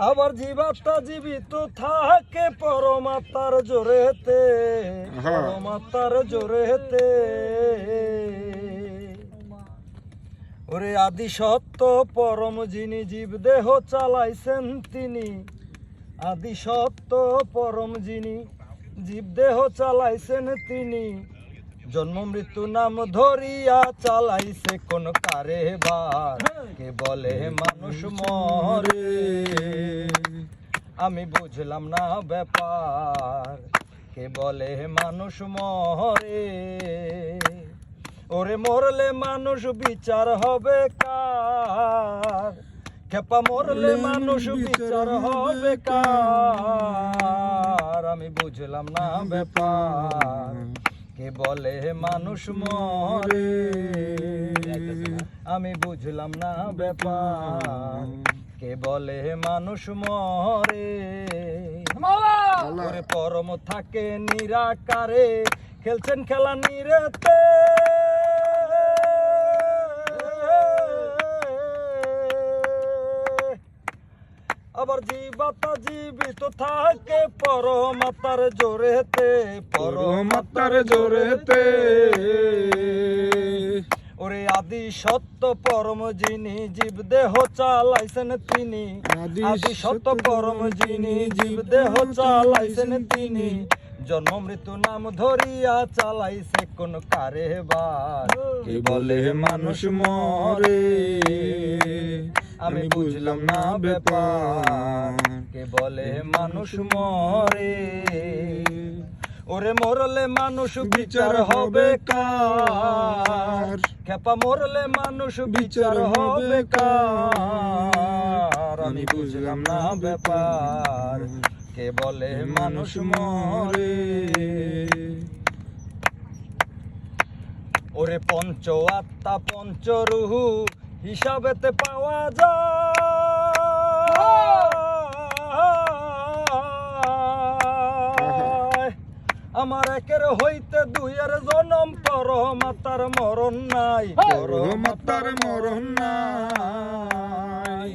আবার জীবাত্মা জীবিত থাকে পরমাত্মার জোরেতে, পরমাত্মার জোরেতে। ওরে আদি সত্য পরম যিনি জীব দেহ চালাইছেন তিনি, আদি সত্য পরম যিনি জীব দেহ চালাইছেন তিনি, জন্ম মৃত্যু নাম ধরিয়া চালাইছে কোন কারেবার। কে বলে মানুষ মরে, আমি বুঝলাম না ব্যাপার। কে বলে মানুষ মরে, ওরে মরলে মানুষ বিচার হবে কার? খেপা মরলে মানুষ বিচার হবে কার? আমি বুঝলাম না ব্যাপার। কে বলে মানুষ মরে, আমি বুঝলাম না ব্যাপার। কে বলে মানুষ মরে, ওরে পরম থাকে নিরাকারে, খেলছেন খেলা নিরেতে। আবার জীবাত্মা জীবিত থাকে পরমাত্মার জোরেতে, পরমাত্মার জোরেতে। ওরে আদি সত্য পরম যিনি জীব দেহ চালাইছেন তিনি, আদি সত্য পরম যিনি জীব দেহ চালাইছেন তিনি, জন্ম মৃত্যু নাম ধরিয়া চালাইছে কোন কারেবার। কে বলে মানুষ মরে, আমি বুঝলাম না ব্যাপার। কে বলে মানুষ মরে, ওরে মরলে মানুষ বিচার হবে কার? খেপা মরলে মানুষ বিচার হবে কার? আমি বুঝলাম না ব্যাপার। কে বলে মানুষ মরে, ওরে পঞ্চ আত্মা পঞ্চ রূহ হিসাবেতে পাওয়া যায়। আমার একের হইতে দুইয়ের জনম, পরমাত্মার মরণ নাই, পরমাত্মার মরণ নাই।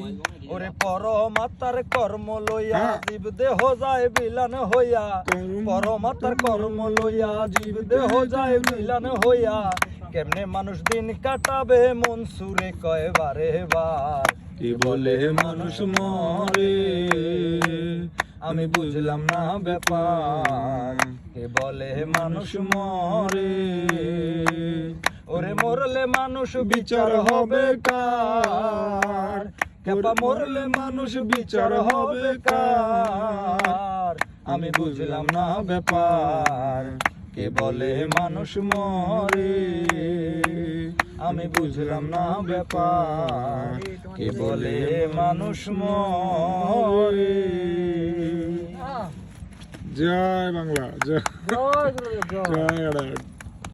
ওরে পরমাত্মার কর্ম লইয়া জীব দেহ যায় বিলান হইয়া, পরমাত্মার কর্ম লইয়া জীব দেহ যায় বিলান হইয়া। কেমনে মানুষ দিন কাটাবে মন সুরে কয় বারে বার? কি বলে মানুষ মরে, আমি বুঝলাম না ব্যাপার। কে বলে মানুষ মরে, ওরে মরলে মানুষ বিচার হবে কার? খেপা মরলে মানুষ বিচার হবে কার? আমি বুঝলাম না ব্যাপার। কে বলে মানুষ মরে, আমি বুঝলাম না ব্যাপার। কে বলে মানুষ মরে। জয় বাংলা, জয় জয়।